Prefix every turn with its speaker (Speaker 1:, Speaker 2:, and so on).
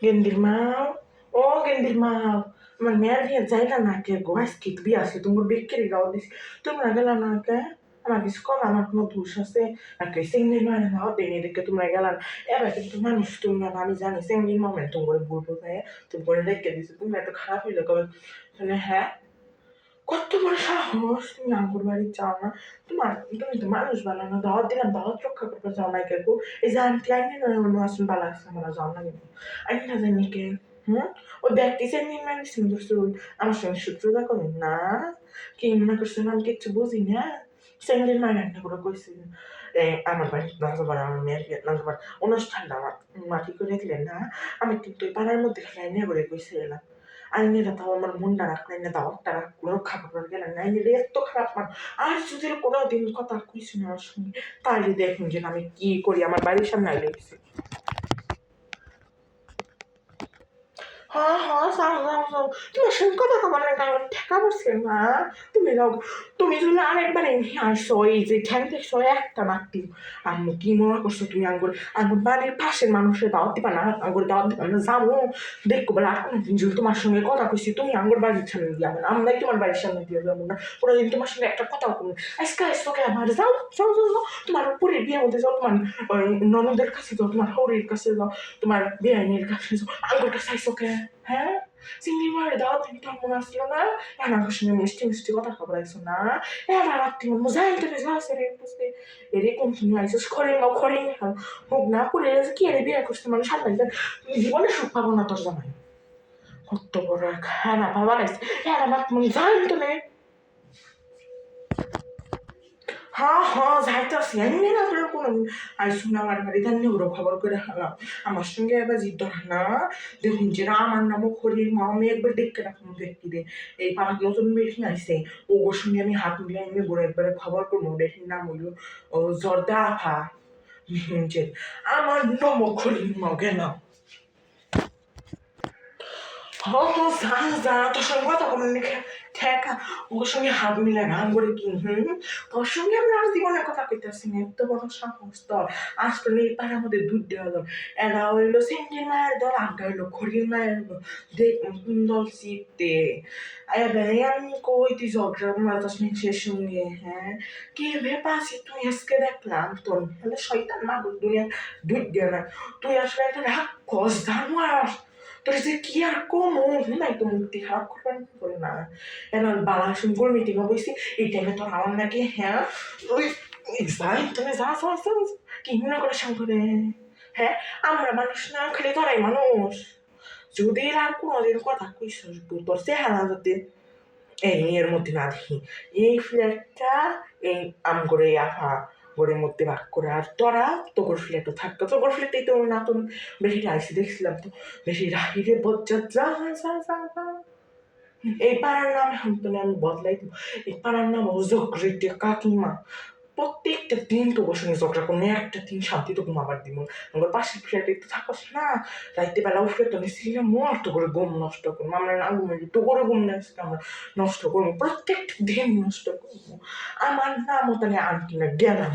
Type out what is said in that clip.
Speaker 1: গেন্দির মাও, ও গেন্দির মাও, আমার মেয়ের বিয়ে যাইলা না কে গো? আজকে তো বিয়ে আছে, তোমার বিক্রি গাও দিছি, তোমরা গেলা না কে? আমার কিছু কম, আমার কোনো দোষ আছে? নাকি সিঙ্গির মায়ের নাও দেনি দেখে তোমরা গেলা না? এবার কিন্তু মানুষ তোমরা না, আমি জানি সিঙ্গির মামে তোমার বলবো তাই তুমি করে রেখে দিছো, তুমি এত খারাপ হইলে কবে? হ্যাঁ, কত বড় সাহস তুমি আঙ্গুর বাড়ি চাও না? তুমি তো মানুষ বানানো, দাওয়াত দিলাম, দাওয়াত রক্ষা করতে চাও না কেউ? এই যে আন্টি আইনি না আসুন বালা আসছে, আমরা যাও না কিন্তু আইনি না জানি কে? হুম, ওই ব্যক্তি সেদিন মানুষ আমার সঙ্গে সূত্রতা করেন না, কি মনে করছেন আমি কিচ্ছু বুঝি না? সেদিন মায়ের রান্না করে কইছি আমার বাড়ি নাজবার, আমার মেয়ের বিয়ে নাজবার অনুষ্ঠানটা আমার মাটি করে দিলেন না, আমি কিন্তু ওই পাড়ার মধ্যে খালি আইনে করে কইছিলাম আইনেরা তাও আমার মনটা রাখলেন না, দাওয়াতটা রক্ষা করবার গেলেন না, আইনের এত খারাপ মান। আর যদি কোনোদিন কথা কইছি না আমার সঙ্গে, তাহলে দেখুন যে আমি কি করি, আমার বাড়ির সামনে আইলে গেছি। হ্যাঁ হ্যাঁ, যাও যাও যাও, তোমার সঙ্গে কথা কবার কারণ ঠেকা পড়ছে না, তুমি যাও। তুমি যদি আরেকবার এমনি আসো, এই যে ঠ্যাং দেখছো একটা মারতি, আম্মু কি মনে করছো তুমি আঙ্গুর আঙ্গুর বাড়ির পাশের মানুষের দাওয়াত দিবা না? আঙ্গুর দাওয়াত দিবা না? যাবো দেখবো বলে আর কোনোদিন যদি তোমার সঙ্গে কথা কইছি তুমি আঙ্গুর বাড়ির সামনে দিয়ে যাবো না, আমরাই তোমার বাড়ির সামনে দিয়ে যাবো না, কোনোদিন তোমার সঙ্গে একটা কথাও করবো না। আজকে আসছো কে আমার? যাও যাও যাও যাও, তোমার উপরে বিয়ে হতে যাও, তোমার ননদের কাছে যাও, তোমার হরির কাছে যাও, তোমার বেআইনের কাছে যাও, আঙ্গুর কাছে আইসো কে? হ্যাঁ, চিংড়ি মাছের দাওয়াত দিবি তোর মনে আসলো না? আমার সঙ্গে মিষ্টি মিষ্টি কথা খবর আইসো না? এবার রাত্রি মজাই তোরে যা আছে রে বুঝতে, এরে কোন তুমি আইসোস খরে নাও খরে খাও, হোক না পড়ে কি এরে বিয়ে করছে মানে সামনে তুমি জীবনে সুখ পাবো না তোর জামাই। কত বড় এক হ্যাঁ না বাবা নাইছে, হ্যাঁ না তুমি যাই তো নে। হ্যাঁ হ্যাঁ, যাইতাছি এমনি না তোর কোনোদিন আইসো না আমার বাড়ি, তার নিয়ে খবর করে হালাম আমার সঙ্গে এবার জিদ্দ না। দেখুন যে আমার নামও খরির মা, আমি একবার দেখতে রাখুন ব্যক্তিদের এই পাড়ার নতুন বেশি আইসে, ওর সঙ্গে আমি হাত মিলিয়ে এমনি বলে একবারে খবর করবো, বেশির নাম হইল ও জর্দা আফা, যে আমার নম খরির মা গেল। হ্যাঁ হ্যাঁ, যা যা, তোর সঙ্গে কথা বলেন ঠেকা, ওর সঙ্গে হাত মিলে গান করে কি তোর সঙ্গে আমরা আর জীবনের কথা কইতেছি না, এত বড় সাহস তোর? আসলে এই পাড়ার মধ্যে দুধ দেওয়া দল, এরা হইলো সেন্টির মায়ের দল, আড্ডা হইলো খড়ির মায়ের দল, দেখ কোন দল জিততে। এবার আমি কই তুই ঝগড়া মারাতাস নিজের সঙ্গে? হ্যাঁ, কি ভেপাছি তুই আজকে দেখলাম তোর তাহলে শয়তান মাগুর দুনিয়া দুধ দেয় না, তুই আসলে একটা রাক্ষস জানোয়ার, তোর যে কি আর কমো নাই তো মূর্তি খারাপ করবেন করে না। এবার বালা সুন্দর মিটিংও বইছি এই টাইমে তোর আমার নাকি হ্যাঁ ওই যাই তুমি যা যা যা, কি মনে করে শঙ্করে? হ্যাঁ, আমরা মানুষ না খালি তোরাই মানুষ, যদি আর কোনোদিন কথা কইস তোর চেহারা যাতে এই এর মধ্যে না দেখি, এই ফ্ল্যাটটা এই আম করে আফা ঘরের মধ্যে ভাগ করে, আর তোরা তোর ফ্ল্যাটও থাকতো, তোর ফ্ল্যাটেই তো না তুমি বেশি রাইসি দেখছিলাম তো, বেশি রাহিরে বজ্জাত যা যা যা যা। এই পাড়ার নাম এখন তো আমি বদলাই দিব, এই পাড়ার নাম জকরিতে কাকিমা, প্রত্যেকটা দিন তো বসে ঝগড়া করবো, একটা দিন শান্তি তো ঘুমাবার দিব না, আমার পাশের ফ্ল্যাটে তো থাকস না, রাইতে বেলা উঠলে তো নিশ্চিত মস্ত করে ঘুম নষ্ট করবো, আমরা না ঘুমাই তো করে ঘুম না আমরা নষ্ট করবো, প্রত্যেকটা দিন নষ্ট করবো। আমার নামও তাহলে আন্টি না জ্ঞান।